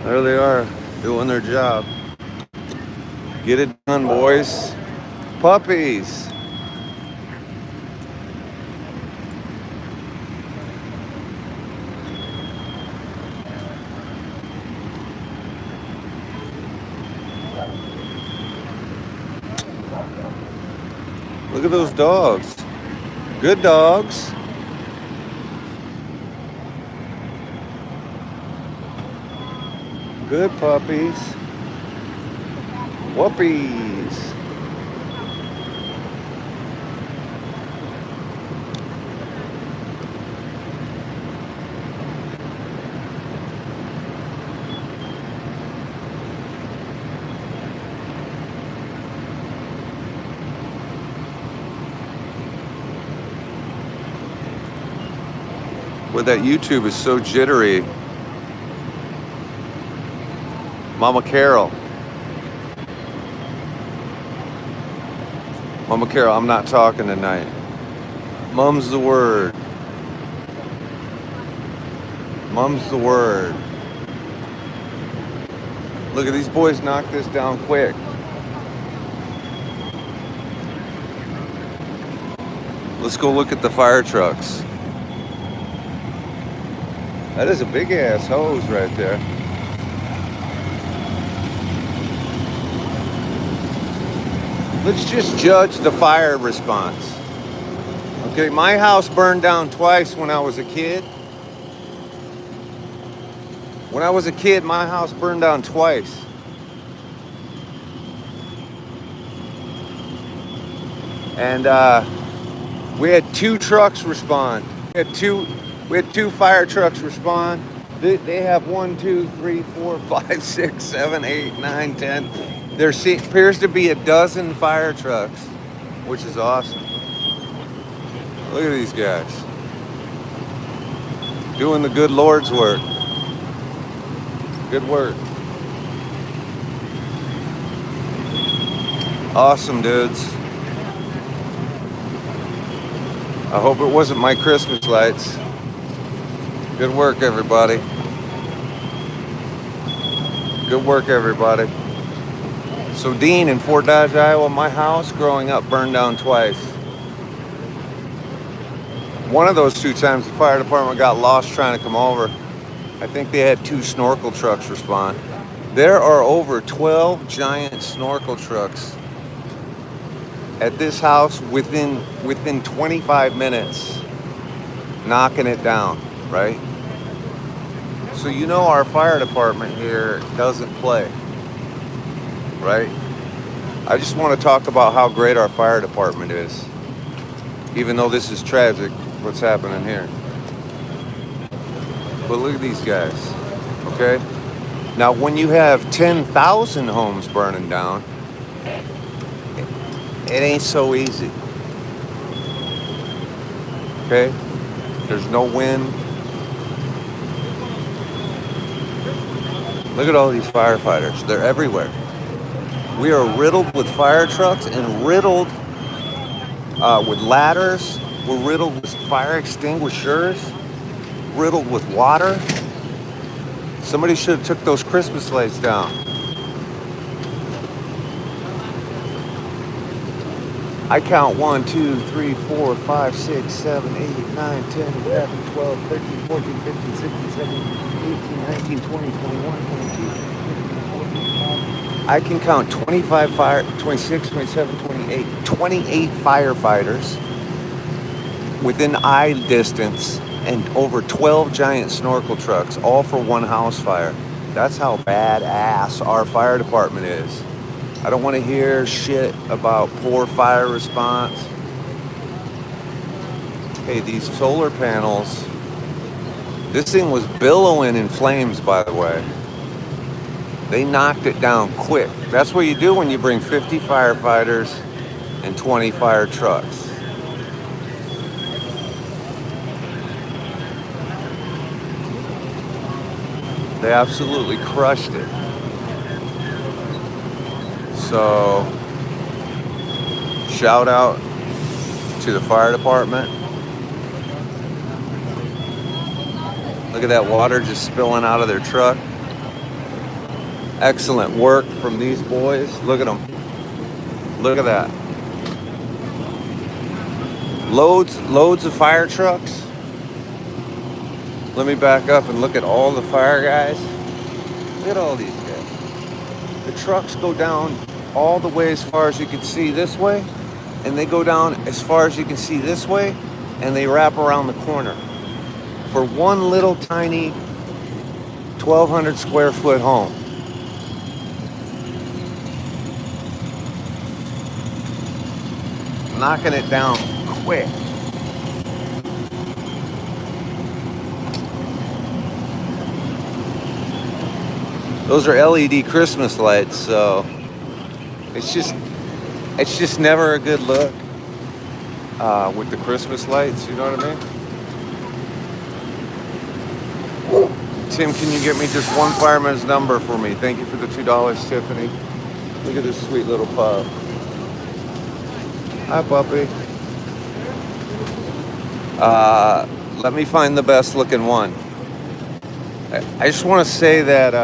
There they are, doing their job. Get it done, boys. Puppies. Look at those dogs. Good dogs. Good puppies. Whoopies. Well, that YouTube is so jittery. Mama Carol. Mama Carol, I'm not talking tonight. Mum's the word. Mum's the word. Look at these boys knock this down quick. Let's go look at the fire trucks. That is a big ass hose right there. Let's just judge the fire response. Okay, my house burned down twice when I was a kid. When I was a kid, my house burned down twice. And we had 2 trucks respond. We had 2 fire trucks respond. They have 1, 2, 3, 4, 5, 6, 7, 8, 9, 10. There appears to be a dozen fire trucks, which is awesome. Look at these guys. Doing the good Lord's work. Good work. Awesome, dudes. I hope it wasn't my Christmas lights. Good work, everybody. Good work, everybody. So Dean in Fort Dodge, Iowa, my house growing up burned down twice. One of those 2 times the fire department got lost trying to come over. I think they had 2 snorkel trucks respond. There are over 12 giant snorkel trucks at this house within 25 minutes, knocking it down, right? So you know our fire department here doesn't play, right? I just want to talk about how great our fire department is, even though this is tragic, what's happening here. But look at these guys, okay? Now, when you have 10,000 homes burning down, it ain't so easy, okay? There's no wind. Look at all these firefighters. They're everywhere. We are riddled with fire trucks and riddled with ladders. We're riddled with fire extinguishers, riddled with water. Somebody should have took those Christmas lights down. I count 1, 2, 3, 4, 5, 6, 7, 8, 9, 10, 11, 12, 13, 14, 15, 16, 17, 18, 19, 20, 21, 22. I can count 25 26, 27, 28, 28 firefighters within eye distance and over 12 giant snorkel trucks, all for one house fire. That's how badass our fire department is. I don't want to hear shit about poor fire response. Hey, these solar panels, this thing was billowing in flames, by the way. They knocked it down quick. That's what you do when you bring 50 firefighters and 20 fire trucks. They absolutely crushed it. So, shout out to the fire department. Look at that water just spilling out of their truck. Excellent work from these boys. Look at them. Look at that. Loads of fire trucks. Let me back up and look at all the fire guys. Look at all these guys. The trucks go down all the way as far as you can see this way, and they go down as far as you can see this way, and they wrap around the corner for one little tiny 1,200 square foot home. Knocking it down quick. Those are LED Christmas lights, so it's just never a good look with the Christmas lights, you know what I mean? Tim, can you get me just one fireman's number for me? Thank you for the $2, Tiffany. Look at this sweet little pup. Hi, puppy. Let me find the best looking one. I just want to say that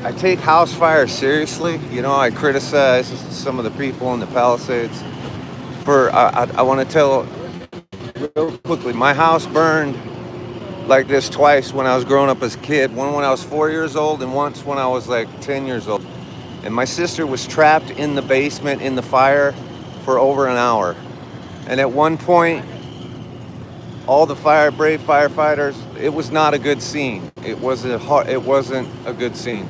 I take house fires seriously. You know, I criticize some of the people in the Palisades for, I want to tell real quickly, my house burned like this twice when I was growing up as a kid. One when I was 4 years old and once when I was like 10 years old. And my sister was trapped in the basement in the fire for over an hour. And at one point, all the brave firefighters, it was not a good scene. It wasn't a good scene.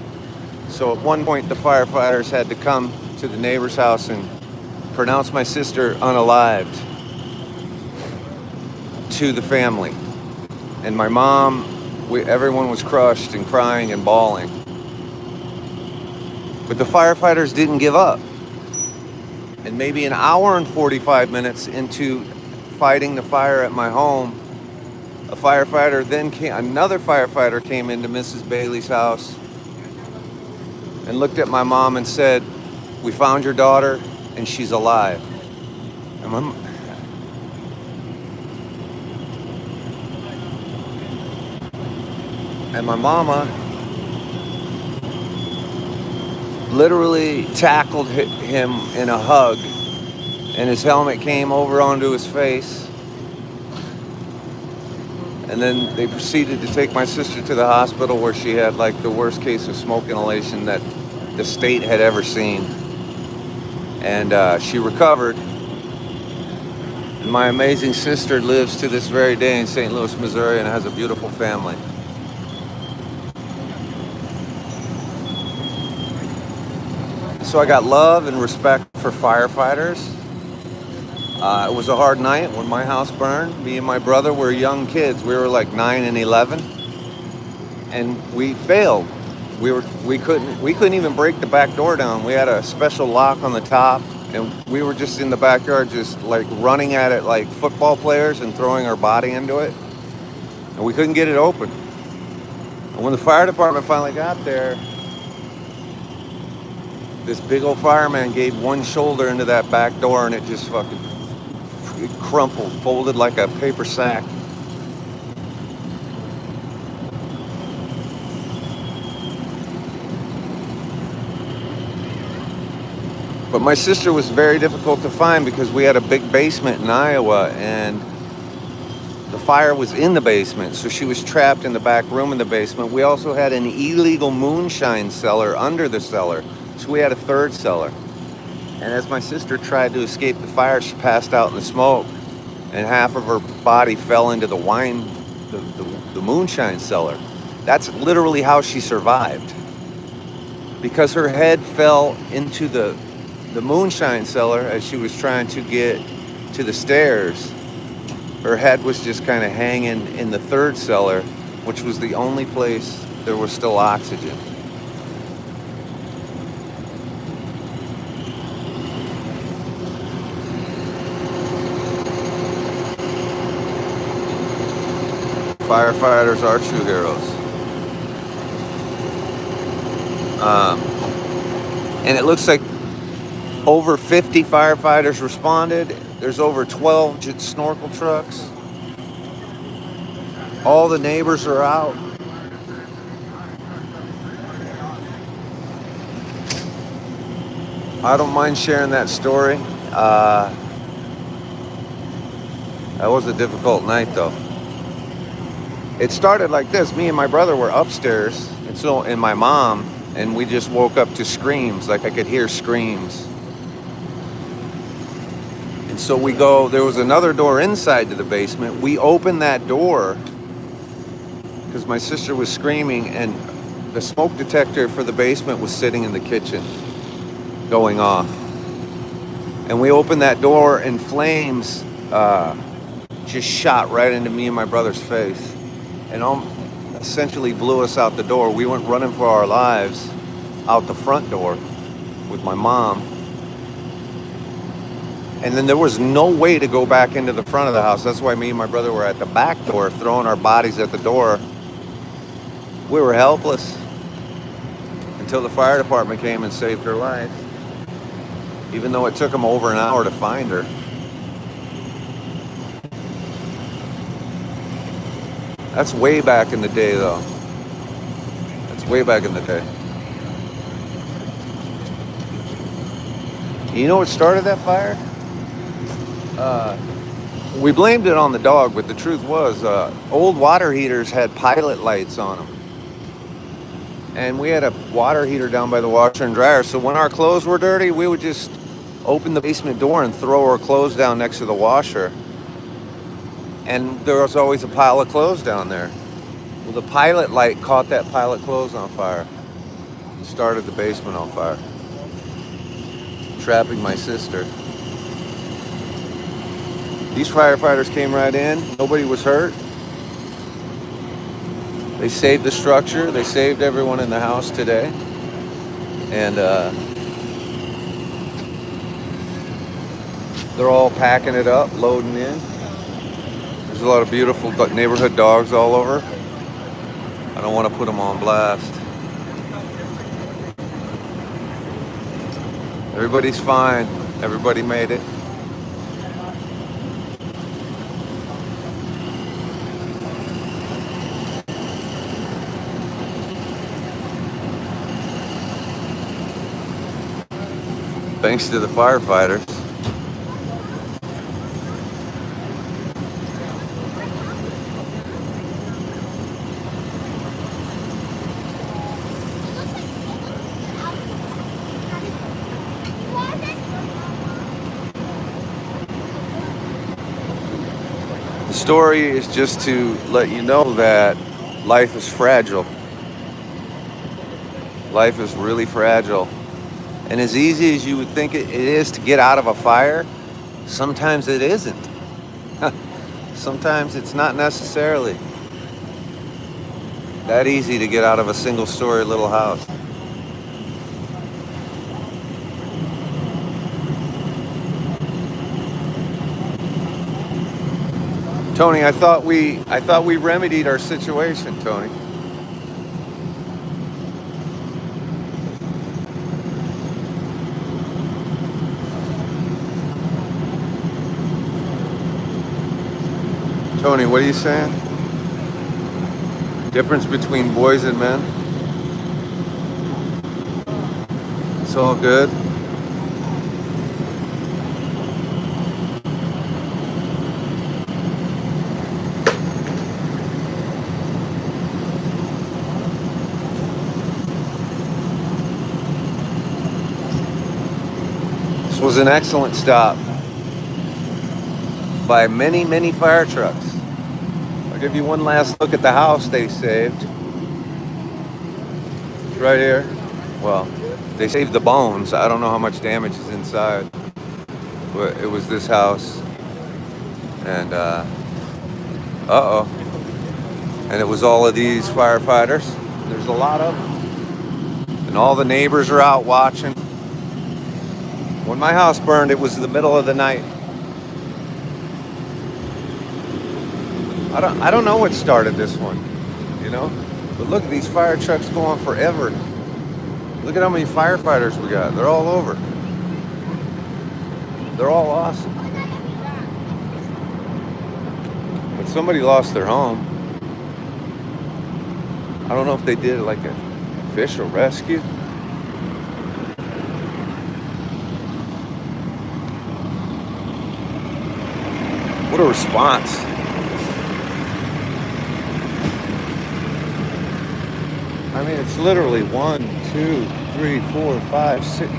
So at one point, the firefighters had to come to the neighbor's house and pronounce my sister unalived to the family. And my mom, everyone was crushed and crying and bawling. But the firefighters didn't give up. And maybe an hour and 45 minutes into fighting the fire at my home, another firefighter came into Mrs. Bailey's house and looked at my mom and said, "We found your daughter and she's alive." And my mama literally tackled him in a hug, and his helmet came over onto his face. And then they proceeded to take my sister to the hospital where she had like the worst case of smoke inhalation that the state had ever seen. And she recovered. And my amazing sister lives to this very day in St. Louis, Missouri, and has a beautiful family. So I got love and respect for firefighters. It was a hard night when my house burned. Me and my brother were young kids. We were like 9 and 11, and we failed. We couldn't even break the back door down. We had a special lock on the top, and we were just in the backyard, just like running at it like football players and throwing our body into it, and we couldn't get it open. And when the fire department finally got there, this big old fireman gave one shoulder into that back door, and it just fucking crumpled, folded like a paper sack. But my sister was very difficult to find because we had a big basement in Iowa, and the fire was in the basement, so she was trapped in the back room in the basement. We also had an illegal moonshine cellar under the cellar, so we had a third cellar. And as my sister tried to escape the fire, she passed out in the smoke, and half of her body fell into the moonshine cellar. That's literally how she survived. Because her head fell into the moonshine cellar as she was trying to get to the stairs. Her head was just kind of hanging in the third cellar, which was the only place there was still oxygen. Firefighters are true heroes. And it looks like over 50 firefighters responded. There's over 12 snorkel trucks. All the neighbors are out. I don't mind sharing that story. Uh, that was a difficult night, though. It started like this. Me and my brother were upstairs, and my mom, and we just woke up to screams. Like I could hear screams. And so we go. There was another door inside to the basement. We opened that door because my sister was screaming, and the smoke detector for the basement was sitting in the kitchen, going off. And we opened that door, and flames just shot right into me and my brother's face, and essentially blew us out the door. We went running for our lives out the front door with my mom. And then there was no way to go back into the front of the house. That's why me and my brother were at the back door, throwing our bodies at the door. We were helpless until the fire department came and saved her life, even though it took them over an hour to find her. That's way back in the day, though. That's way back in the day. You know what started that fire? We blamed it on the dog, but the truth was, old water heaters had pilot lights on them. And we had a water heater down by the washer and dryer, so when our clothes were dirty, we would just open the basement door and throw our clothes down next to the washer. And there was always a pile of clothes down there. Well, the pilot light caught that pile of clothes on fire and started the basement on fire, trapping my sister. These firefighters came right in. Nobody was hurt. They saved the structure. They saved everyone in the house today. And they're all packing it up, loading in. There's a lot of beautiful neighborhood dogs all over. I don't want to put them on blast. Everybody's fine. Everybody made it. Thanks to the firefighters. The story is just to let you know that life is fragile. Life is really fragile. And as easy as you would think it is to get out of a fire, sometimes it isn't. Sometimes it's not necessarily that easy to get out of a single-story little house. Tony, I thought we remedied our situation, Tony. Tony, what are you saying? Difference between boys and men? It's all good. This was an excellent stop by many, many fire trucks. I'll give you one last look at the house they saved. Right here. Well, they saved the bones. I don't know how much damage is inside. But it was this house. And, uh-oh. And it was all of these firefighters. There's a lot of them. And all the neighbors are out watching. When my house burned, it was the middle of the night. I don't know what started this one, you know? But look, these fire trucks go on forever. Look at how many firefighters we got. They're all over. They're all awesome. But somebody lost their home. I don't know if they did like an official rescue. What a response. I mean, it's literally 1, 2, 3, 4, 5, 6,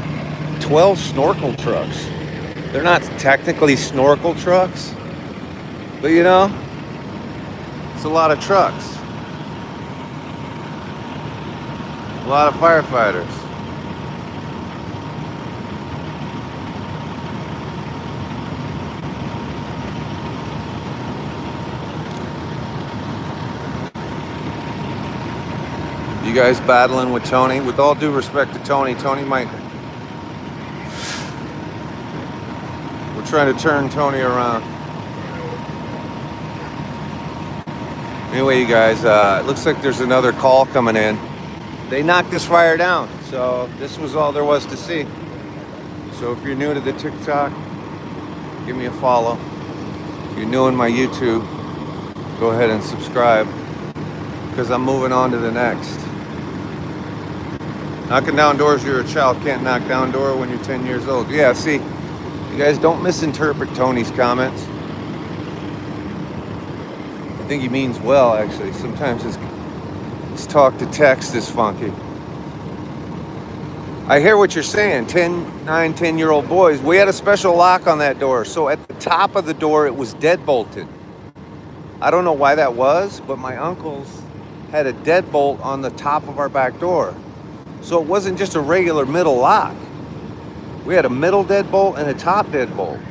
12 snorkel trucks. They're not technically snorkel trucks, but you know, it's a lot of trucks. A lot of firefighters. You guys battling with Tony? With all due respect to Tony, Tony might... We're trying to turn Tony around. Anyway, you guys, it looks like there's another call coming in. They knocked this fire down, so this was all there was to see. So if you're new to the TikTok, give me a follow. If you're new in my YouTube, go ahead and subscribe, because I'm moving on to the next. Knocking down doors, you're a child, can't knock down door when you're 10 years old. Yeah, see, you guys don't misinterpret Tony's comments. I think he means well, actually. Sometimes his talk to text is funky. I hear what you're saying. 9, 10-year-old boys. We had a special lock on that door. So at the top of the door, it was deadbolted. I don't know why that was, but my uncles had a deadbolt on the top of our back door. So it wasn't just a regular middle lock. We had a middle deadbolt and a top deadbolt.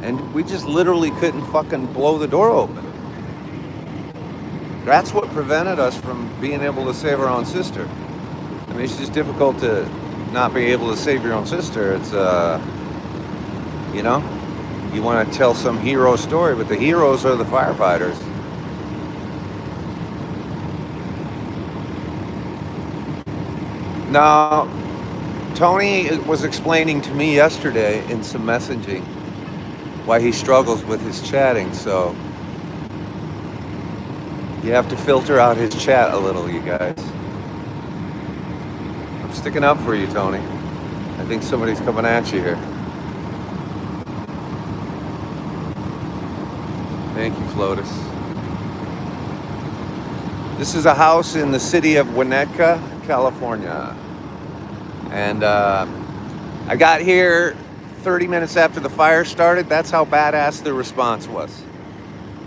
And we just literally couldn't fucking blow the door open. That's what prevented us from being able to save our own sister. I mean, it's just difficult to not be able to save your own sister. It's, you know, you want to tell some hero story, but the heroes are the firefighters. Now, Tony was explaining to me yesterday in some messaging why he struggles with his chatting, so you have to filter out his chat a little, you guys. I'm sticking up for you, Tony. I think somebody's coming at you here. Thank you, Flotus. This is a house in the city of Winnetka, California. And I got here 30 minutes after the fire started. That's how badass the response was.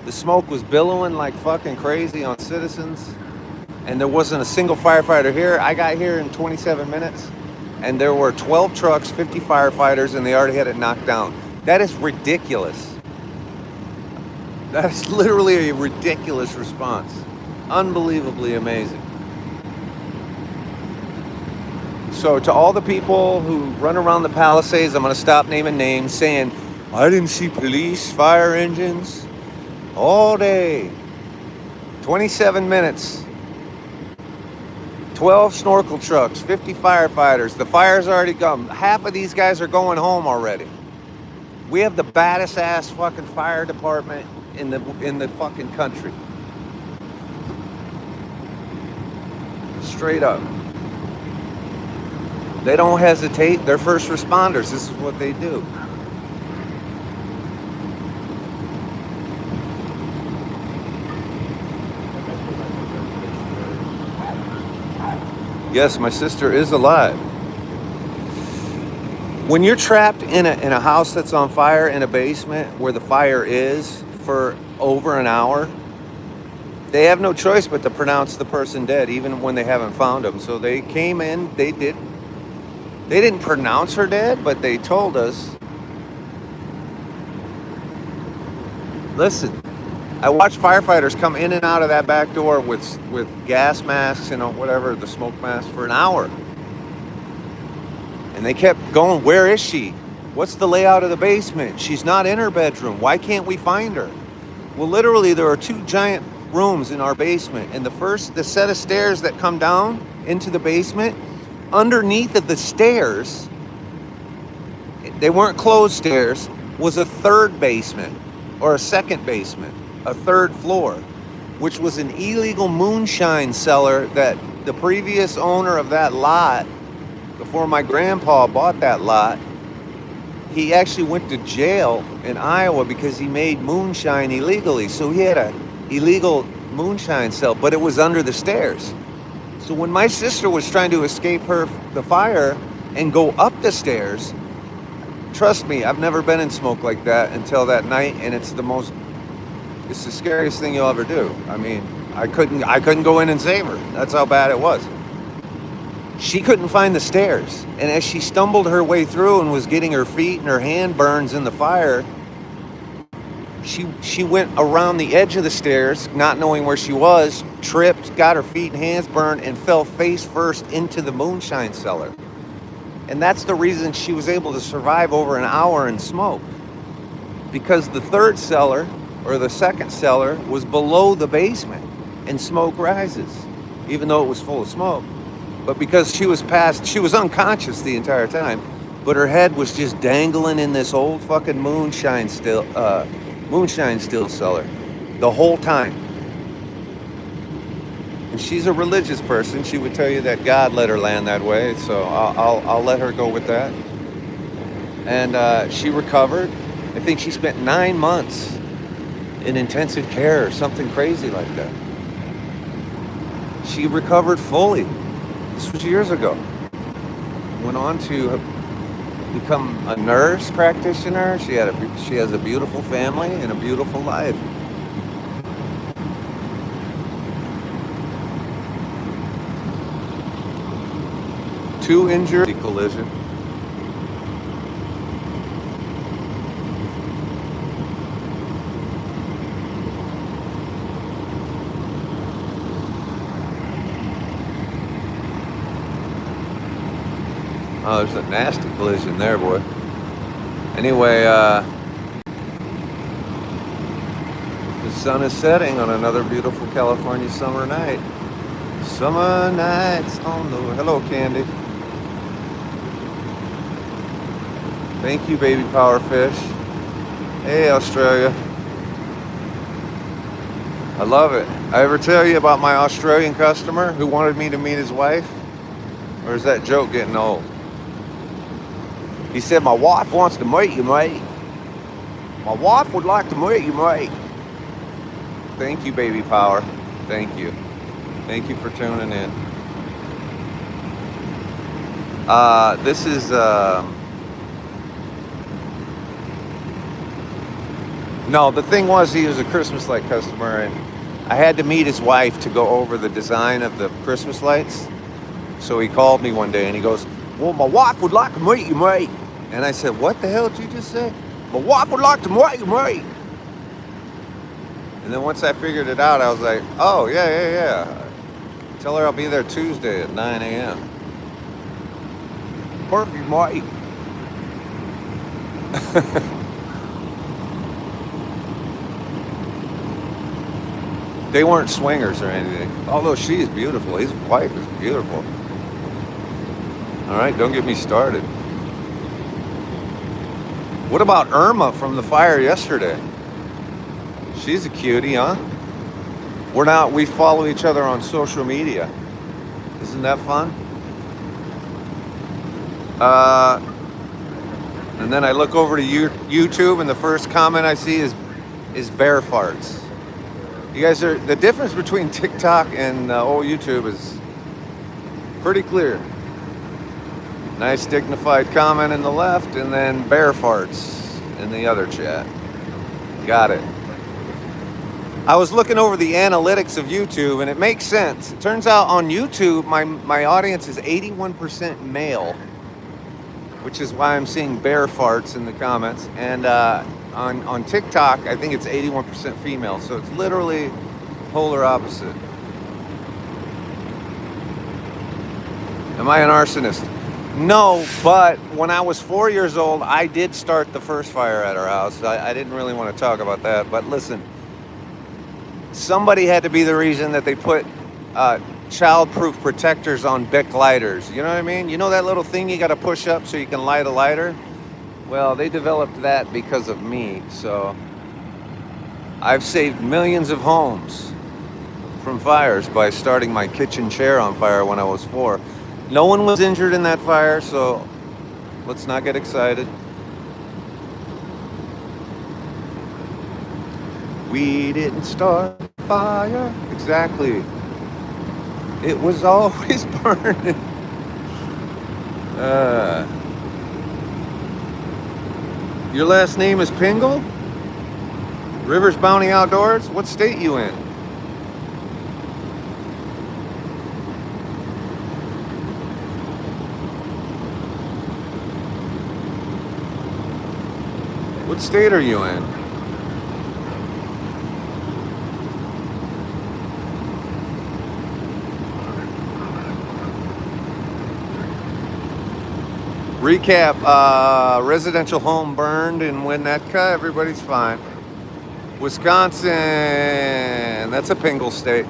The smoke was billowing like fucking crazy on citizens, and there wasn't a single firefighter here. I got here in 27 minutes, and there were 12 trucks, 50 firefighters, and they already had it knocked down. That is ridiculous. That is literally a ridiculous response. Unbelievably amazing. So to all the people who run around the Palisades, I'm going to stop naming names, saying, I didn't see police, fire engines, all day. 27 minutes. 12 snorkel trucks, 50 firefighters. The fire's already gone. Half of these guys are going home already. We have the baddest ass fucking fire department in the fucking country. Straight up. They don't hesitate. They're first responders. This is what they do. Yes, my sister is alive. When you're trapped in a house that's on fire in a basement where the fire is for over an hour, they have no choice but to pronounce the person dead, even when they haven't found him. So they came in, they didn't pronounce her dead, but they told us, listen, I watched firefighters come in and out of that back door with gas masks and whatever, the smoke mask, for an hour. And they kept going, where is she? What's the layout of the basement? She's not in her bedroom. Why can't we find her? Well, literally, there are 2 giant rooms in our basement. And the set of stairs that come down into the basement, underneath of the stairs, they weren't closed stairs, was a third basement or a second basement, a third floor, which was an illegal moonshine cellar that the previous owner of that lot, before my grandpa bought that lot, he actually went to jail in Iowa because he made moonshine illegally. So he had a illegal moonshine cell, but it was under the stairs. So when my sister was trying to escape the fire and go up the stairs, trust me, I've never been in smoke like that until that night, and it's the scariest thing you'll ever do. I mean, I couldn't go in and save her. That's how bad it was. She couldn't find the stairs, and as she stumbled her way through and was getting her feet and her hand burns in the fire, she went around the edge of the stairs, not knowing where she was, tripped, got her feet and hands burned, and fell face first into the moonshine cellar. And that's the reason she was able to survive over an hour in smoke. Because the third cellar, or the second cellar, was below the basement, and smoke rises, even though it was full of smoke. But because she was unconscious the entire time, but her head was just dangling in this old fucking moonshine still cellar the whole time. And she's a religious person. She would tell you that God let her land that way, so I'll let her go with that. And she recovered. I think she spent 9 months in intensive care or something crazy like that. She recovered fully. This was years ago. Went on to become a nurse practitioner. She has a beautiful family and a beautiful life. Two injured collision. Oh, there's a nasty collision there, boy. Anyway, the sun is setting on another beautiful California summer night. Summer nights on the... Hello, Candy. Thank you, baby powerfish. Hey, Australia. I love it. I ever tell you about my Australian customer who wanted me to meet his wife? Or is that joke getting old? He said, my wife wants to meet you, mate. My wife would like to meet you, mate. Thank you, baby power. Thank you. Thank you for tuning in. This is... No, the thing was, he was a Christmas light customer, and I had to meet his wife to go over the design of the Christmas lights. So he called me one day, and he goes, well, my wife would like to meet you, mate. And I said, what the hell did you just say? My wife would like to meet you, mate. And then once I figured it out, I was like, oh, yeah. Tell her I'll be there Tuesday at 9 a.m. Perfect, mate. They weren't swingers or anything. Although she is beautiful. His wife is beautiful. All right, don't get me started. What about Irma from the fire yesterday? She's a cutie, huh? We follow each other on social media. Isn't that fun? And then I look over to YouTube, and the first comment I see is bear farts. You guys the difference between TikTok and old YouTube is pretty clear. Nice dignified comment in the left, and then bear farts in the other chat. Got it. I was looking over the analytics of YouTube, and it makes sense. It turns out on YouTube, my audience is 81% male, which is why I'm seeing bear farts in the comments. And on TikTok, I think it's 81% female, so it's literally polar opposite. Am I an arsonist? No, but when I was 4 years old, I did start the first fire at our house. I didn't really want to talk about that, but listen, somebody had to be the reason that they put child-proof protectors on Bic lighters. You know what I mean? You know that little thing you got to push up so you can light a lighter? Well, they developed that because of me, so I've saved millions of homes from fires by starting my kitchen chair on fire when I was 4. No one was injured in that fire, so let's not get excited. We didn't start the fire. Exactly. It was always burning. Uh, your last name is Pingle? Rivers Bounty Outdoors? What state you in? What state are you in? Recap, residential home burned in Winnetka. Everybody's fine. Wisconsin, that's a Pingle state.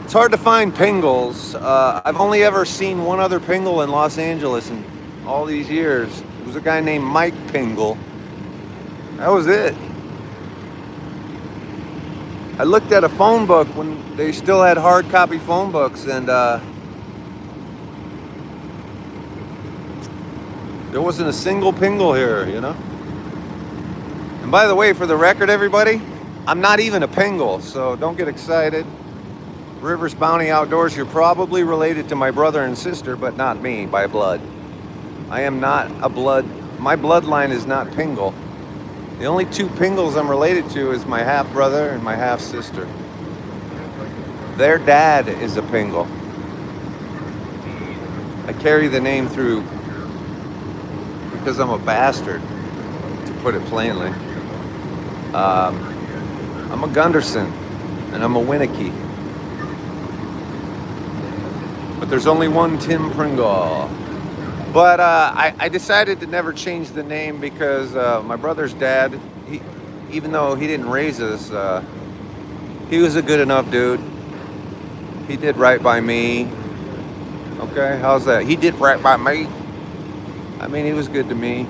It's hard to find Pingles. I've only ever seen one other Pingle in Los Angeles in all these years. It was a guy named Mike Pingle. That was it. I looked at a phone book when they still had hard copy phone books, and there wasn't a single Pingle here, you know? And by the way, for the record, everybody, I'm not even a Pingle, so don't get excited. Rivers Bounty Outdoors, you're probably related to my brother and sister, but not me by blood. I am not my bloodline is not Pingle. The only two Pingles I'm related to is my half brother and my half sister. Their dad is a Pingle. I carry the name through because I'm a bastard, to put it plainly. I'm a Gunderson and I'm a Winnicky. But there's only one Tim Pringle. But I decided to never change the name because my brother's dad, even though he didn't raise us, he was a good enough dude. He did right by me. Okay, how's that? He did right by me. I mean, he was good to me.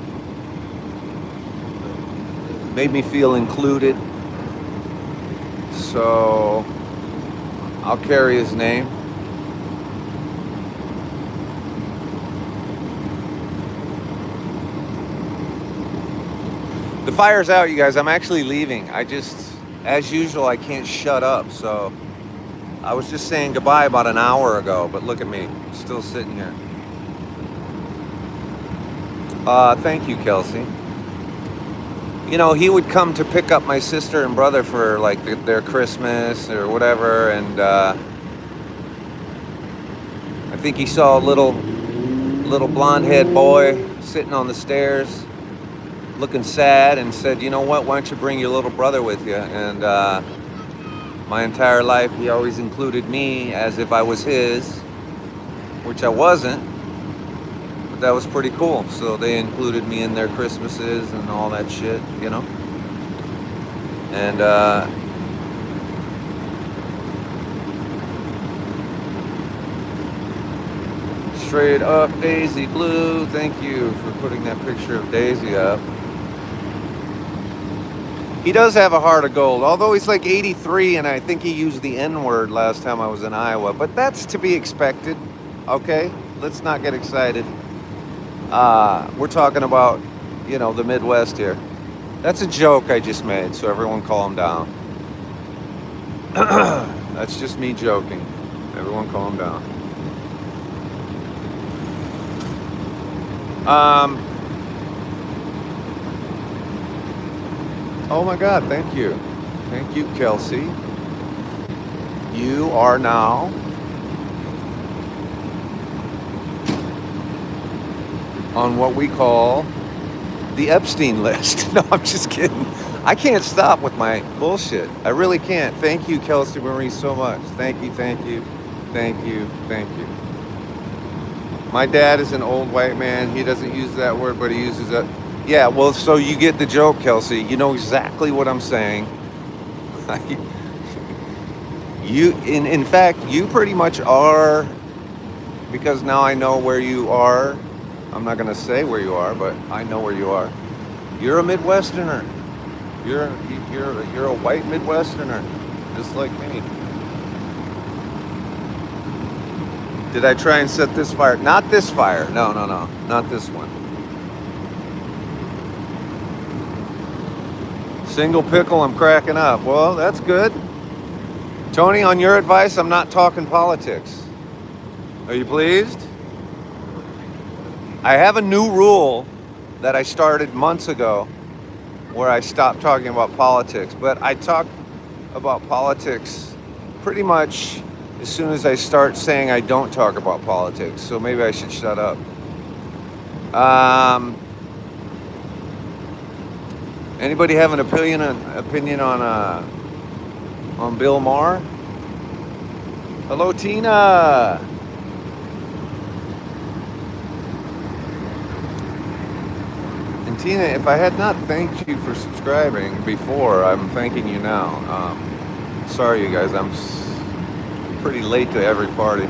Made me feel included. So I'll carry his name. The fire's out, you guys. I'm actually leaving. As usual, I can't shut up. So I was just saying goodbye about an hour ago, but look at me, still sitting here. Thank you, Kelsey. You know, he would come to pick up my sister and brother for like their Christmas or whatever, and I think he saw a little blonde-head boy sitting on the stairs looking sad and said, you know what, why don't you bring your little brother with you? And my entire life he always included me as if I was his, which I wasn't, but that was pretty cool. So they included me in their Christmases and all that shit, you know. And straight up Daisy Blue, thank you for putting that picture of Daisy up. He does have a heart of gold, although he's like 83, and I think he used the N-word last time I was in Iowa. But that's to be expected, okay? Let's not get excited. We're talking about, you know, the Midwest here. That's a joke I just made, so everyone calm down. That's just me joking. Everyone calm down. Oh my God, thank you. Thank you, Kelsey. You are now on what we call the Epstein list. No, I'm just kidding. I can't stop with my bullshit. I really can't. Thank you, Kelsey Marie, so much. Thank you, thank you, thank you, thank you. My dad is an old white man. He doesn't use that word, but he uses it. Yeah, well, so you get the joke, Kelsey. You know exactly what I'm saying. In fact, you pretty much are, because now I know where you are. I'm not going to say where you are, but I know where you are. You're a Midwesterner. You're a white Midwesterner, just like me. Did I try and set this fire? Not this fire. No, not this one. Single pickle, I'm cracking up. Well, that's good. Tony, on your advice, I'm not talking politics. Are you pleased? I have a new rule that I started months ago where I stopped talking about politics, but I talk about politics pretty much as soon as I start saying I don't talk about politics, so maybe I should shut up. Anybody have an opinion on Bill Maher? Hello, Tina. And Tina, if I had not thanked you for subscribing before, I'm thanking you now. Sorry, you guys, I'm pretty late to every party.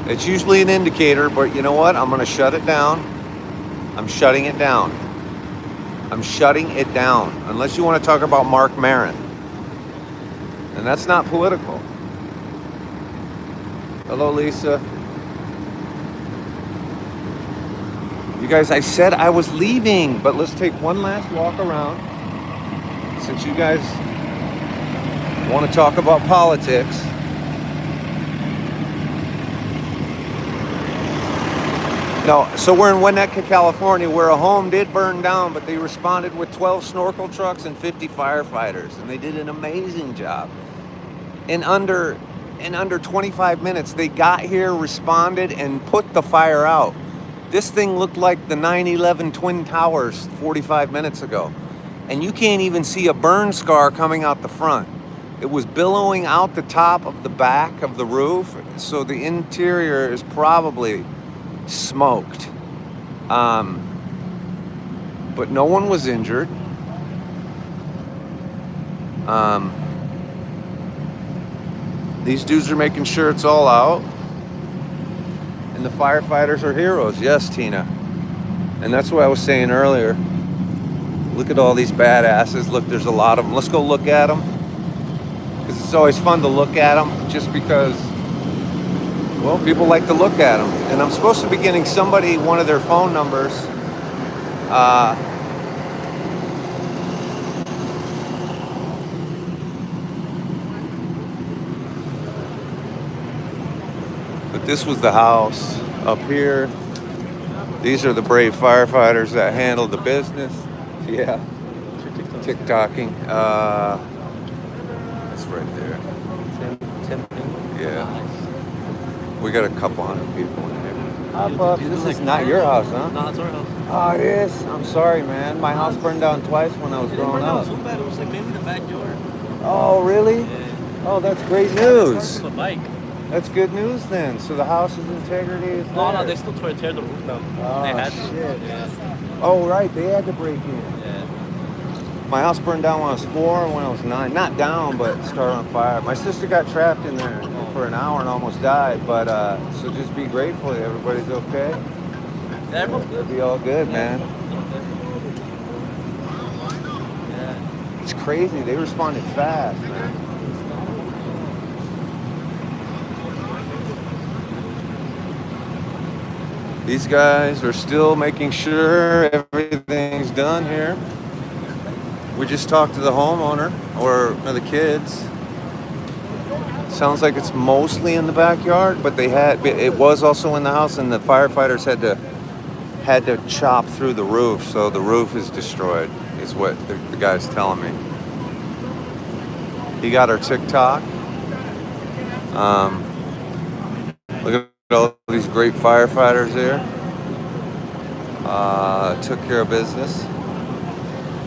It's usually an indicator, but you know what? I'm going to shut it down. I'm shutting it down. I'm shutting it down. Unless you want to talk about Mark Maron. And that's not political. Hello, Lisa. You guys, I said I was leaving, but let's take one last walk around. Since you guys want to talk about politics. No, so we're in Winnetka, California, where a home did burn down, but they responded with 12 snorkel trucks and 50 firefighters, and they did an amazing job. In under 25 minutes, they got here, responded, and put the fire out. This thing looked like the 9/11 Twin Towers 45 minutes ago, and you can't even see a burn scar coming out the front. It was billowing out the top of the back of the roof, so the interior is probably smoked, but no one was injured. These dudes are making sure it's all out, and the firefighters are heroes. Yes, Tina, and that's what I was saying earlier. Look at all these badasses. Look, there's a lot of them. Let's go look at them, because it's always fun to look at them, just because, well, people like to look at them. And I'm supposed to be getting somebody one of their phone numbers. But this was the house up here. These are the brave firefighters that handled the business. Yeah. TikToking. That's right there. Yeah. We got a couple hundred people in here. Hi, Puff. This is not your house, huh? No, it's our house. Oh, it is? I'm sorry, man. My house burned down twice when I was growing up. It was so bad. It was like maybe the backyard. Oh, really? Yeah. Oh, that's great news. From the bike. That's good news then. So the house's integrity is there. No, they still tore the roof down. Oh, they had shit. to. Yeah. Oh, right. They had to break in. Yeah. My house burned down when I was 4 and when I was 9. Not down, but started on fire. My sister got trapped in there for an hour and almost died. But so just be grateful that everybody's okay. Yeah, everyone's good. It'll be all good, man. Yeah. It's crazy. They responded fast, man. These guys are still making sure everything's done here. We just talked to the homeowner or the kids. Sounds like it's mostly in the backyard, but it was also in the house, and the firefighters had to chop through the roof, so the roof is destroyed, is what the guy's telling me. He got our TikTok. Look at all these great firefighters there. Took care of business.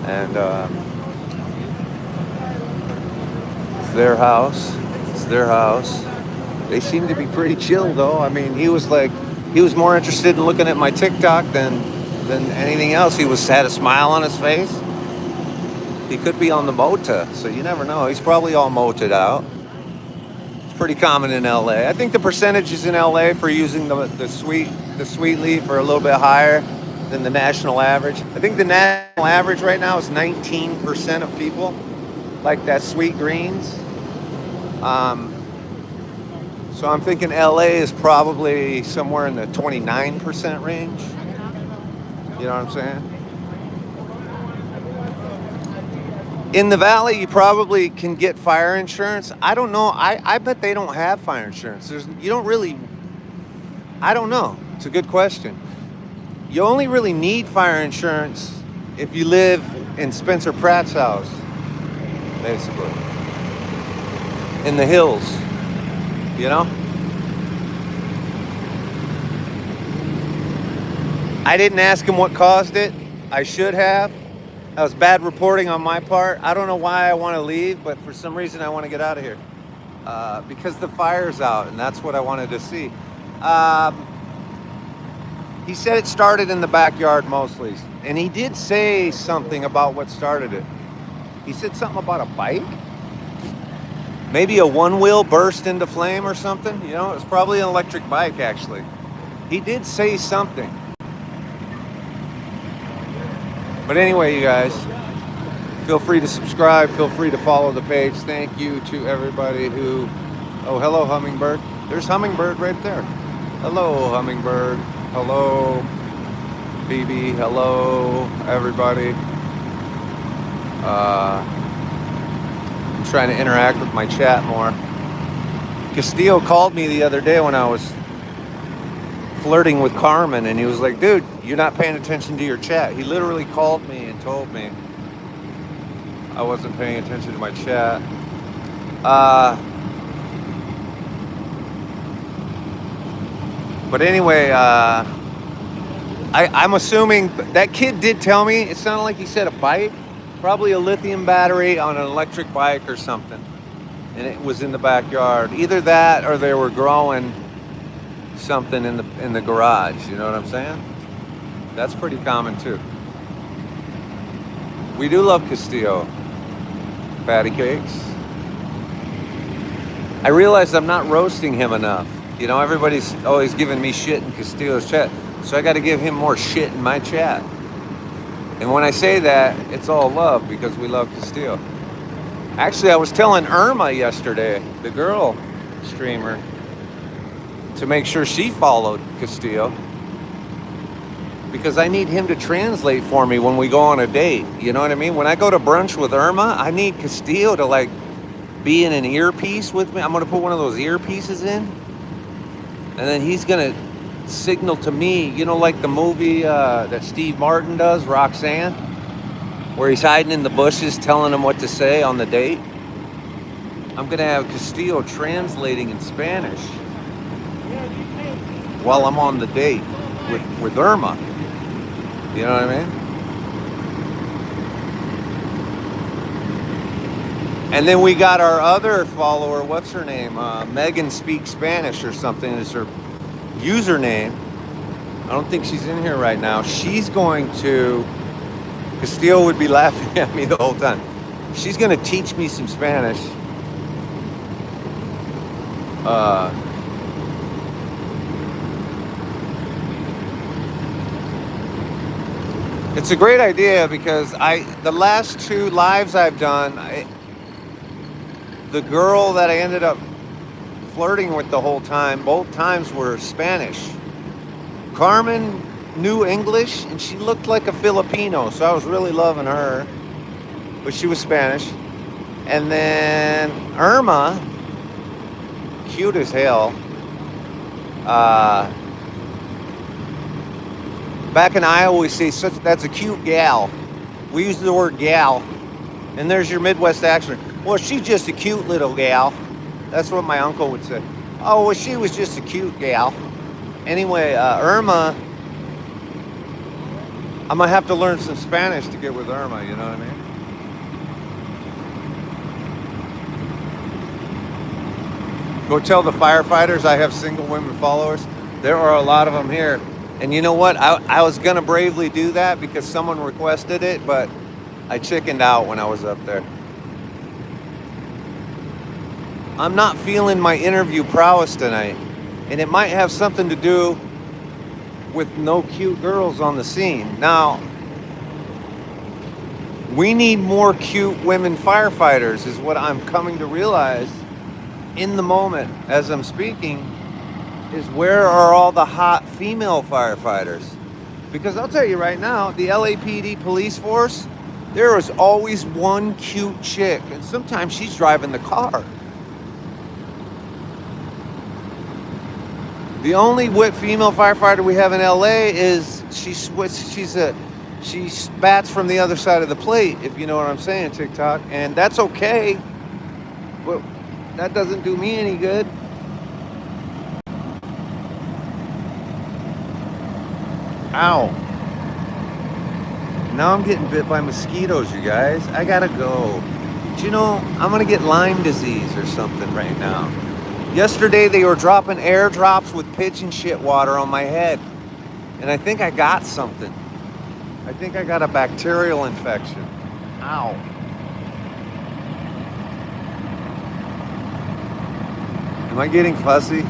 And it's their house. It's their house. They seem to be pretty chill, though. I mean, he was more interested in looking at my TikTok than anything else. He had a smile on his face. He could be on the mota, so you never know. He's probably all moted out. It's pretty common in LA. I think the percentages in LA for using the sweet leaf are a little bit higher than the national average. I think the national average right now is 19% of people like that sweet greens. So I'm thinking LA is probably somewhere in the 29% range. You know what I'm saying? In the valley, you probably can get fire insurance. I don't know. I bet they don't have fire insurance. You don't really. I don't know. It's a good question. You only really need fire insurance if you live in Spencer Pratt's house, basically. In the hills, you know? I didn't ask him what caused it. I should have. That was bad reporting on my part. I don't know why I want to leave, but for some reason I want to get out of here. Because the fire's out, and that's what I wanted to see. He said it started in the backyard mostly. And he did say something about what started it. He said something about a bike? Maybe a one-wheel burst into flame or something? You know, it was probably an electric bike, actually. He did say something. But anyway, you guys, feel free to subscribe. Feel free to follow the page. Thank you to everybody who... Oh, hello, Hummingbird. There's Hummingbird right there. Hello, Hummingbird. Hello, BB. Hello, everybody. I'm trying to interact with my chat more. Castillo called me the other day when I was flirting with Carmen, and he was like, dude, you're not paying attention to your chat. He literally called me and told me I wasn't paying attention to my chat. But anyway, I'm assuming that kid did tell me, it sounded like he said a bike, probably a lithium battery on an electric bike or something. And it was in the backyard. Either that or they were growing something in the garage, you know what I'm saying? That's pretty common too. We do love Castillo. Patty cakes. I realized I'm not roasting him enough. You know, everybody's always giving me shit in Castillo's chat, so I got to give him more shit in my chat. And when I say that, it's all love because we love Castillo. Actually, I was telling Irma yesterday, the girl streamer, to make sure she followed Castillo because I need him to translate for me when we go on a date. You know what I mean? When I go to brunch with Irma, I need Castillo to like be in an earpiece with me. I'm going to put one of those earpieces in. And then he's going to signal to me, you know, like the movie that Steve Martin does, Roxanne, where he's hiding in the bushes telling him what to say on the date. I'm going to have Castillo translating in Spanish while I'm on the date with Irma. You know what I mean? And then we got our other follower, what's her name? Megan Speaks Spanish or something is her username. I don't think she's in here right now. She's going to, Castillo would be laughing at me the whole time. She's going to teach me some Spanish. It's a great idea because the last two lives I've done, the girl that I ended up flirting with the whole time, both times were Spanish. Carmen knew English and she looked like a Filipino, so I was really loving her, but she was Spanish. And then Irma, cute as hell. Back in Iowa, we say that's a cute gal. We use the word gal, and there's your Midwest accent. Well, she's just a cute little gal. That's what my uncle would say. Oh, well, she was just a cute gal. Anyway, Irma, I'm going to have to learn some Spanish to get with Irma, you know what I mean? Go tell the firefighters I have single women followers. There are a lot of them here. And you know what? I was going to bravely do that because someone requested it, but I chickened out when I was up there. I'm not feeling my interview prowess tonight, and it might have something to do with no cute girls on the scene. Now, we need more cute women firefighters is what I'm coming to realize in the moment as I'm speaking, is where are all the hot female firefighters? Because I'll tell you right now, the LAPD police force, There is always one cute chick, and sometimes she's driving the car. The only female firefighter we have in LA is she bats from the other side of the plate, if you know what I'm saying, TikTok, and that's okay, but that doesn't do me any good. Ow. Now I'm getting bit by mosquitoes, you guys. I gotta go. Do you know, I'm gonna get Lyme disease or something right now. Yesterday they were dropping airdrops with pitch and shit water on my head. And I think I got something. I think I got a bacterial infection. Ow. Am I getting fussy?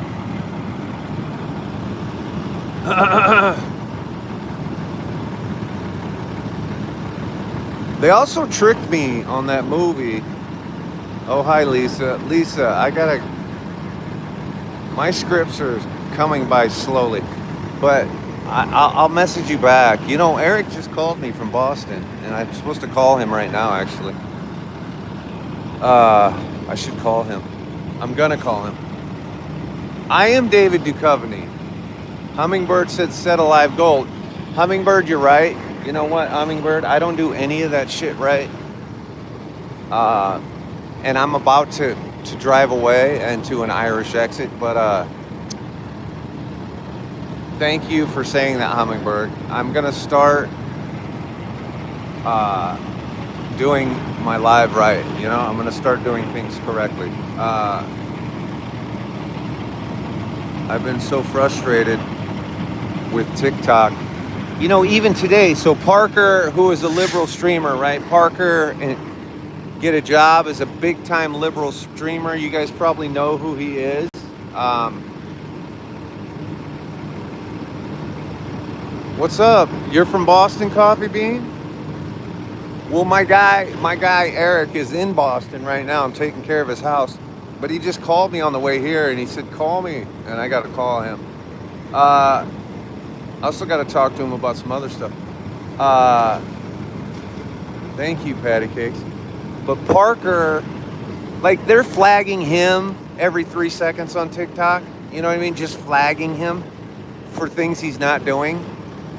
They also tricked me on that movie. Oh, hi, Lisa. Lisa, my scripts are coming by slowly, but I'll message you back. You know, Eric just called me from Boston, and I'm supposed to call him right now, actually. I should call him. I'm gonna call him. I am David Duchovny. Hummingbird said set alive gold. Hummingbird, you're right. You know what, Hummingbird? I don't do any of that shit right. And I'm about to drive away and to an Irish exit, but thank you for saying that, Hummingbird. I'm gonna start doing my live right. You know, I'm gonna start doing things correctly. I've been so frustrated with TikTok. You know, even today, so Parker, who is a liberal streamer, right? Parker and Get a Job is a big time liberal streamer. You guys probably know who he is. What's up? You're from Boston, Coffee Bean? Well, my guy Eric is in Boston right now. I'm taking care of his house. But he just called me on the way here and he said, call me. And I got to call him. I also got to talk to him about some other stuff. Thank you, Patty Cakes. But Parker, like, they're flagging him every 3 seconds on TikTok. You know what I mean? Just flagging him for things he's not doing.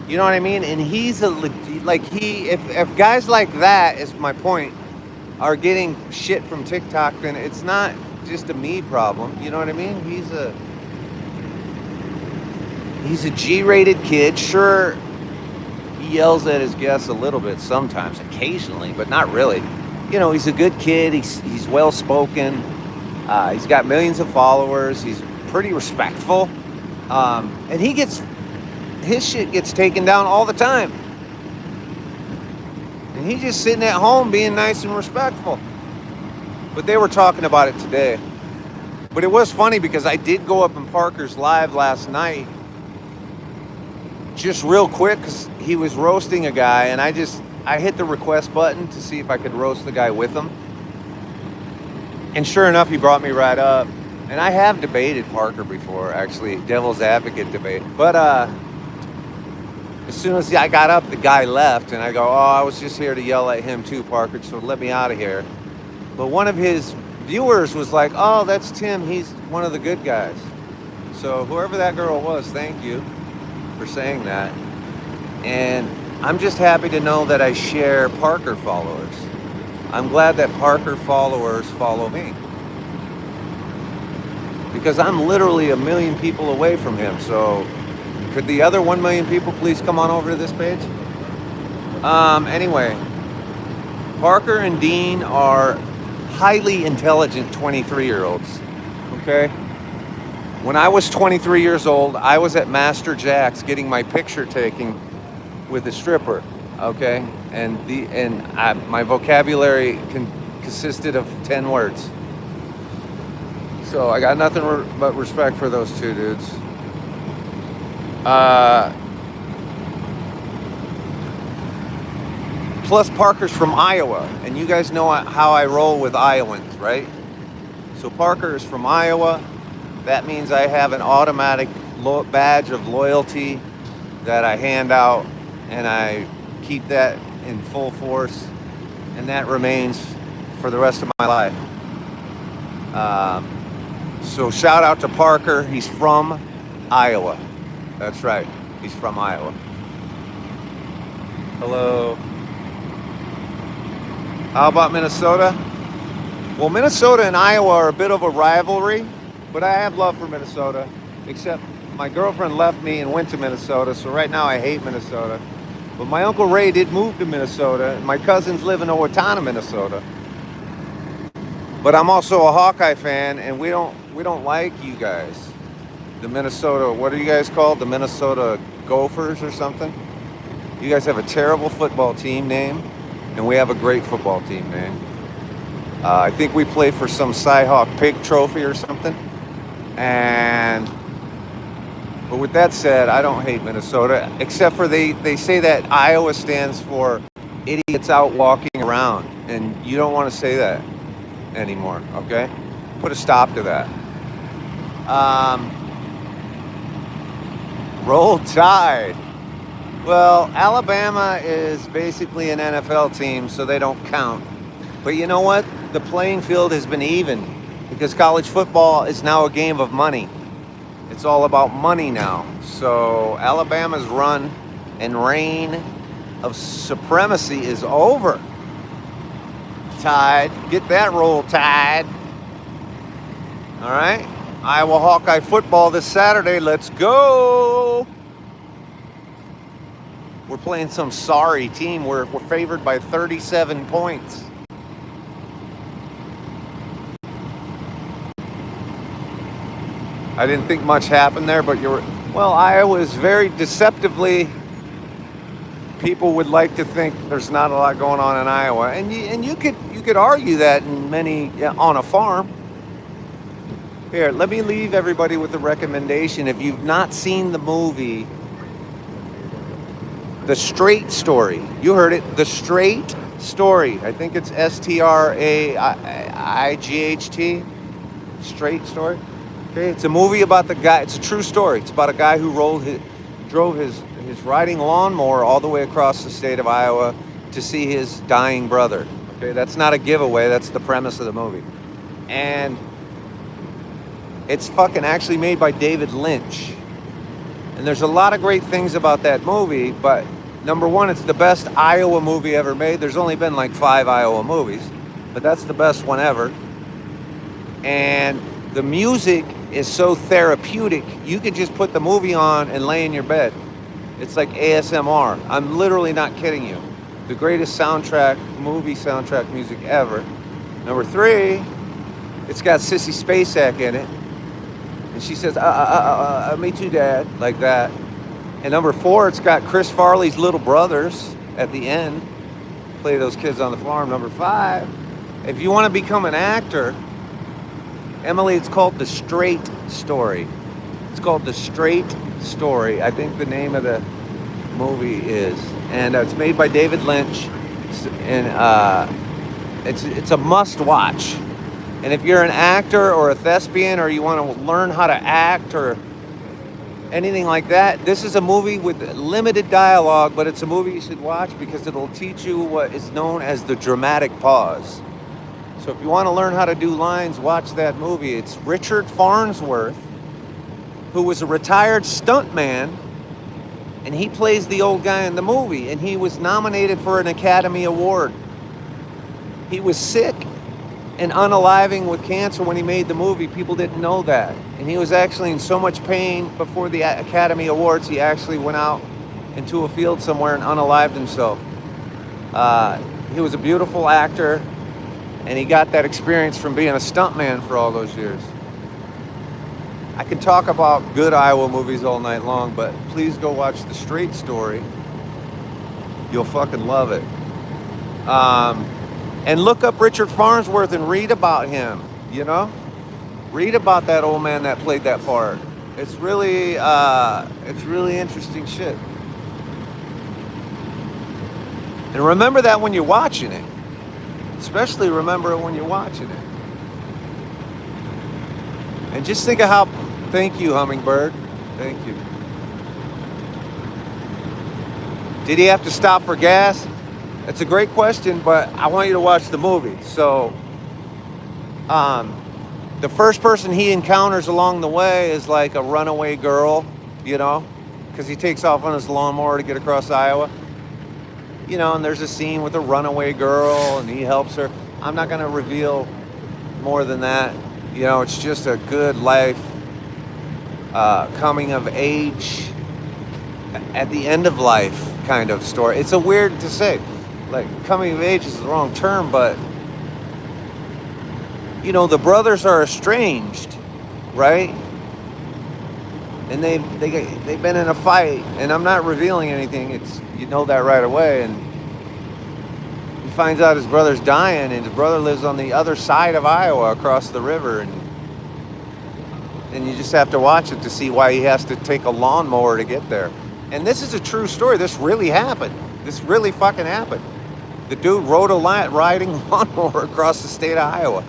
You know what I mean? And he's if guys like that, is my point, are getting shit from TikTok, then it's not just a me problem. You know what I mean? He's a G-rated kid. Sure, he yells at his guests a little bit sometimes, occasionally, but not really. You know, he's a good kid. He's well-spoken. He's got millions of followers. He's pretty respectful. And his shit gets taken down all the time. And he's just sitting at home being nice and respectful. But they were talking about it today. But it was funny because I did go up in Parker's live last night just real quick because he was roasting a guy, and I hit the request button to see if I could roast the guy with him. And sure enough, he brought me right up. And I have debated Parker before, actually, devil's advocate debate. But as soon as I got up, the guy left, and I go, oh, I was just here to yell at him too, Parker, so let me out of here. But one of his viewers was like, oh, that's Tim, he's one of the good guys. So whoever that girl was, thank you for saying that. And I'm just happy to know that I share Parker followers. I'm glad that Parker followers follow me. Because I'm literally 1 million people away from him. So could the other 1 million people please come on over to this page? Anyway, Parker and Dean are highly intelligent 23-year-olds. Okay? When I was 23 years old, I was at Master Jack's getting my picture taken with a stripper, okay? And my vocabulary consisted of 10 words. So I got nothing but respect for those two dudes. Plus Parker's from Iowa, and you guys know how I roll with Iowans, right? So Parker is from Iowa. That means I have an automatic badge of loyalty that I hand out, and I keep that in full force. and that remains for the rest of my life. So shout out to Parker. He's from Iowa. That's right. He's from Iowa. Hello. How about Minnesota? Well, Minnesota and Iowa are a bit of a rivalry, but I have love for Minnesota, except my girlfriend left me and went to Minnesota, so right now I hate Minnesota. But my Uncle Ray did move to Minnesota, and my cousins live in Owatonna, Minnesota. But I'm also a Hawkeye fan, and we don't like you guys. The Minnesota, what are you guys called? The Minnesota Gophers or something? You guys have a terrible football team name, and we have a great football team name. I think we play for some Cyhawk Pig Trophy or something. But with that said, I don't hate Minnesota, except for they say that Iowa stands for idiots out walking around, and you don't want to say that anymore, okay? Put a stop to that. Roll Tide. Well, Alabama is basically an NFL team, so they don't count. But you know what? The playing field has been even because college football is now a game of money. It's all about money now. So Alabama's run and reign of supremacy is over. Tide. Get that Roll Tide. All right. Iowa Hawkeye football this Saturday. Let's go. We're playing some sorry team. We're favored by 37 points. I didn't think much happened there, but Iowa is very deceptively. People would like to think there's not a lot going on in Iowa, and you could argue that on a farm. Here, let me leave everybody with a recommendation. If you've not seen the movie, The Straight Story, you heard it, The Straight Story. I think it's STRAIGHT, Straight Story. Okay, it's a movie about the guy. It's a true story. It's about a guy who drove his riding lawnmower all the way across the state of Iowa to see his dying brother. Okay, that's not a giveaway. That's the premise of the movie, and it's fucking actually made by David Lynch. And there's a lot of great things about that movie, but number one, it's the best Iowa movie ever made. There's only been like 5 Iowa movies, but that's the best one ever. And the music is so therapeutic, you can just put the movie on and lay in your bed. It's like ASMR. I'm literally not kidding you. The greatest movie soundtrack music ever. Number 3, it's got Sissy Spacek in it. And she says, me too, Dad, like that. And number 4, it's got Chris Farley's little brothers at the end. Play those kids on the farm. Number 5, if you want to become an actor, Emily, it's called The Straight Story. It's called The Straight Story. I think the name of the movie is. And it's made by David Lynch. And it's a must watch. And if you're an actor or a thespian or you want to learn how to act or anything like that, this is a movie with limited dialogue, but it's a movie you should watch because it'll teach you what is known as the dramatic pause. So if you want to learn how to do lines, watch that movie. It's Richard Farnsworth, who was a retired stuntman, and he plays the old guy in the movie, and he was nominated for an Academy Award. He was sick and unaliving with cancer when he made the movie. People didn't know that. And he was actually in so much pain before the Academy Awards, he actually went out into a field somewhere and unalived himself. He was a beautiful actor, and he got that experience from being a stuntman for all those years. I could talk about good Iowa movies all night long, but please go watch The Straight Story. You'll fucking love it. And look up Richard Farnsworth and read about him, you know? Read about that old man that played that part. It's really interesting shit. And remember that when you're watching it. Especially remember it when you're watching it. And just think of how, thank you, Hummingbird. Thank you. Did he have to stop for gas? It's a great question, but I want you to watch the movie. So, the first person he encounters along the way is like a runaway girl, you know, because he takes off on his lawnmower to get across Iowa. You know, and there's a scene with a runaway girl and he helps her. I'm not going to reveal more than that. You know, it's just a good life, coming of age, at the end of life kind of story. It's a weird to say. Like, coming of age is the wrong term, but, you know, the brothers are estranged, right? And they've been in a fight, and I'm not revealing anything. It's, you know that right away, and he finds out his brother's dying, and his brother lives on the other side of Iowa across the river, and you just have to watch it to see why he has to take a lawnmower to get there. And this is a true story. This really happened. This really fucking happened. The dude rode a riding lawnmower across the state of Iowa.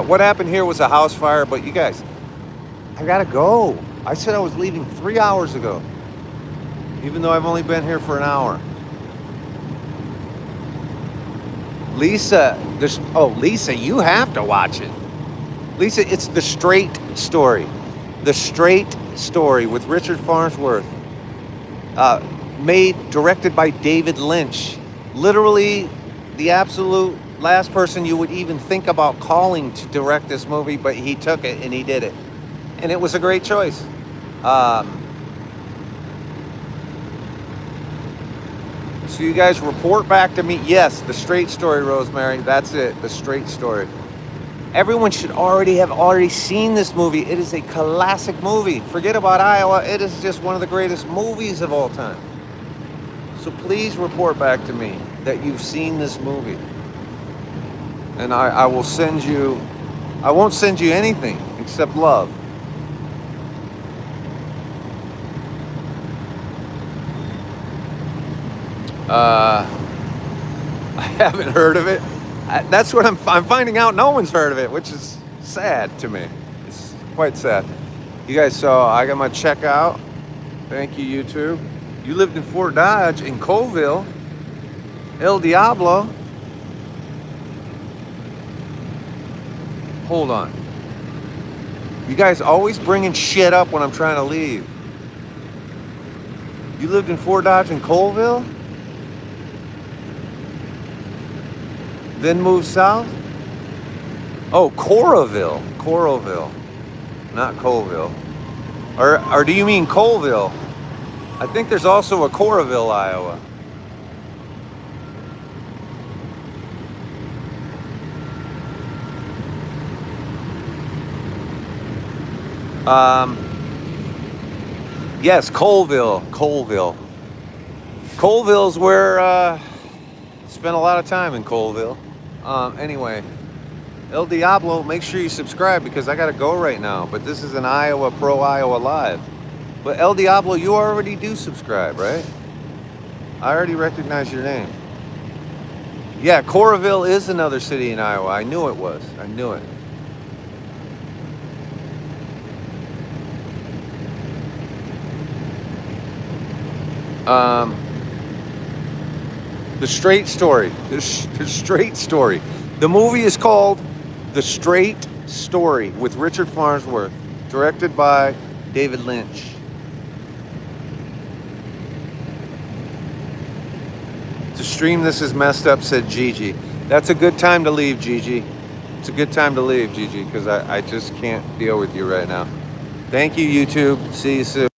What happened here was a house fire, but you guys, I gotta go. I said I was leaving 3 hours ago, even though I've only been here for an hour. Lisa, Lisa, you have to watch it. Lisa, it's The Straight Story. The Straight Story with Richard Farnsworth. Directed by David Lynch. Literally the absolute last person you would even think about calling to direct this movie, but he took it and he did it. And it was a great choice. So you guys report back to me. Yes, The Straight Story, Rosemary. That's it. The Straight Story. Everyone should already seen this movie. It is a classic movie. Forget about Iowa. It is just one of the greatest movies of all time. So please report back to me that you've seen this movie. And I will send you, I won't send you anything except love. I haven't heard of it. That's what I'm finding out. No one's heard of it, which is sad to me. It's quite sad. You guys saw, I got my checkout. Thank you, YouTube. You lived in Fort Dodge, in Colville, El Diablo. Hold on. You guys always bringing shit up when I'm trying to leave. You lived in Fort Dodge and Colville? Then moved south? Oh, Coroville. Coroville. Not Colville. Or do you mean Colville? I think there's also a Coroville, Iowa. Yes, Colville. Colville. Colville's where spent a lot of time in Colville. Anyway, El Diablo, make sure you subscribe because I gotta go right now. But this is an Iowa Pro Iowa Live. But El Diablo, you already do subscribe, right? I already recognize your name. Yeah, Coroville is another city in Iowa. I knew it was. I knew it. The Straight Story. The Straight Story. The movie is called The Straight Story with Richard Farnsworth, directed by David Lynch. To stream this is messed up, said Gigi. That's a good time to leave, Gigi. It's a good time to leave, Gigi, because I just can't deal with you right now. Thank you, YouTube. See you soon.